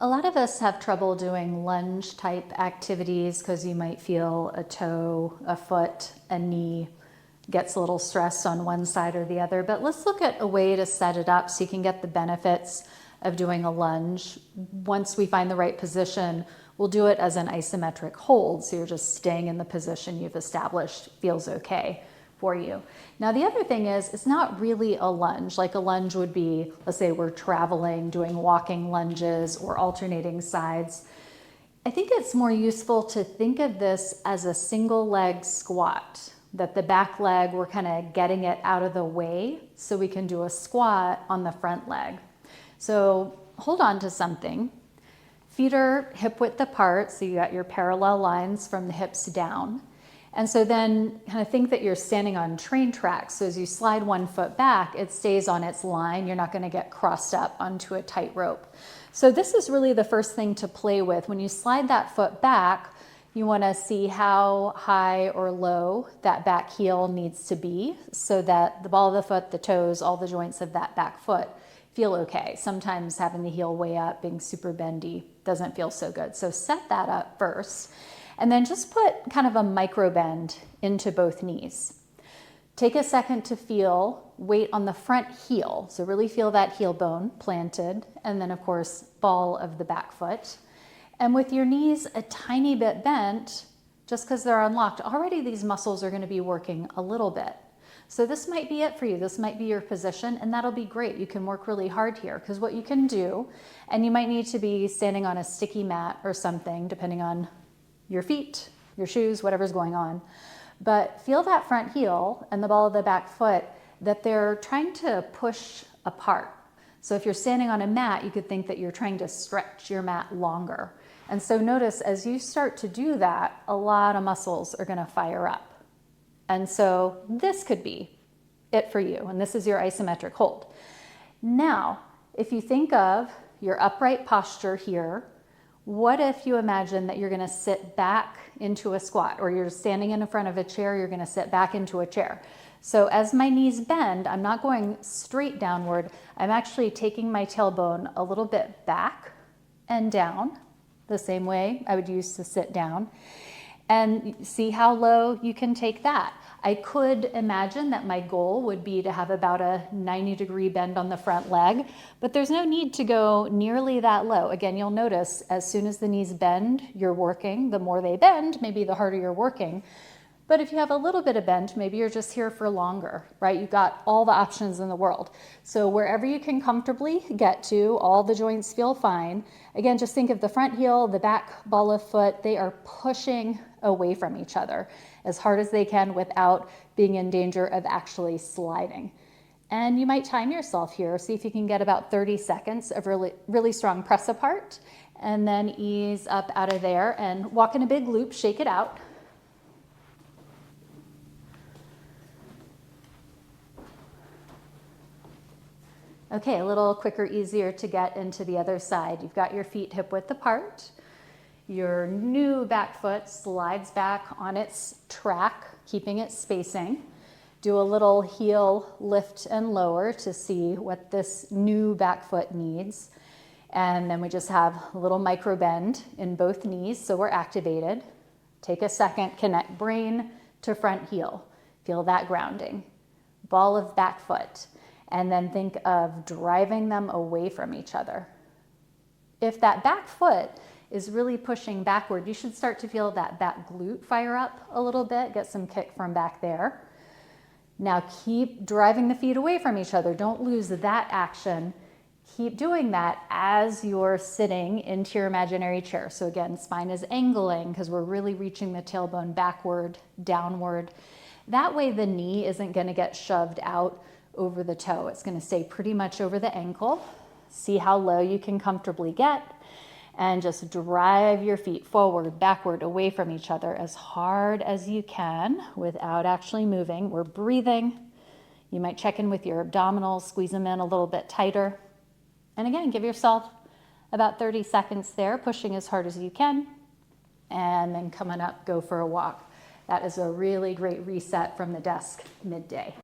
A lot of us have trouble doing lunge type activities because you might feel a toe, a foot, a knee gets a little stressed on one side or the other. But let's look at a way to set it up so you can get the benefits of doing a lunge. Once we find the right position, we'll do it as an isometric hold. So you're just staying in the position you've established, feels okay for you. Now the other thing is, it's not really a lunge. Like a lunge would be, let's say we're traveling, doing walking lunges or alternating sides. I think it's more useful to think of this as a single leg squat, that the back leg, we're kind of getting it out of the way so we can do a squat on the front leg. So hold on to something. Feet are hip width apart, so you got your parallel lines from the hips down. And so then kind of think that you're standing on train tracks. So as you slide one foot back, it stays on its line. You're not going to get crossed up onto a tight rope. So this is really the first thing to play with. When you slide that foot back, you want to see how high or low that back heel needs to be so that the ball of the foot, the toes, all the joints of that back foot feel okay. Sometimes having the heel way up, being super bendy, doesn't feel so good. So set that up first. And then just put kind of a micro bend into both knees. Take a second to feel weight on the front heel. So really feel that heel bone planted. And then of course, ball of the back foot. And with your knees a tiny bit bent, just because they're unlocked, already these muscles are going to be working a little bit. So this might be it for you. This might be your position, and that'll be great. You can work really hard here because what you can do, and you might need to be standing on a sticky mat or something, depending on your feet, your shoes, whatever's going on. But feel that front heel and the ball of the back foot, that they're trying to push apart. So if you're standing on a mat, you could think that you're trying to stretch your mat longer. And so notice as you start to do that, a lot of muscles are going to fire up. And so this could be it for you. And this is your isometric hold. Now, if you think of your upright posture here, what if you imagine that you're going to sit back into a squat, or you're standing in front of a chair, you're going to sit back into a chair. So as my knees bend, I'm not going straight downward. I'm actually taking my tailbone a little bit back and down, the same way I would use to sit down. And see how low you can take that. I could imagine that my goal would be to have about a 90-degree bend on the front leg, but there's no need to go nearly that low. Again, you'll notice as soon as the knees bend, you're working. The more they bend, maybe the harder you're working. But if you have a little bit of bend, maybe you're just here for longer, right? You've got all the options in the world. So wherever you can comfortably get to, all the joints feel fine. Again, just think of the front heel, the back ball of foot, they are pushing away from each other as hard as they can without being in danger of actually sliding. And you might time yourself here. See if you can get about 30 seconds of really strong press apart, and then ease up out of there and walk in a big loop, shake it out. Okay, a little quicker, easier to get into the other side. You've got your feet hip width apart. Your new back foot slides back on its track, keeping it spacing. Do a little heel lift and lower to see what this new back foot needs. And then we just have a little micro bend in both knees, so we're activated. Take a second, connect brain to front heel. Feel that grounding. Ball of back foot. And then think of driving them away from each other. If that back foot is really pushing backward, you should start to feel that back glute fire up a little bit, get some kick from back there. Now keep driving the feet away from each other. Don't lose that action. Keep doing that as you're sitting into your imaginary chair. So again, spine is angling because we're really reaching the tailbone backward, downward. That way the knee isn't going to get shoved out over the toe. It's going to stay pretty much over the ankle. See how low you can comfortably get, and just drive your feet forward, backward, away from each other as hard as you can without actually moving. We're breathing. You might check in with your abdominals, squeeze them in a little bit tighter. And again, give yourself about 30 seconds there, pushing as hard as you can, and then coming up, go for a walk. That is a really great reset from the desk midday.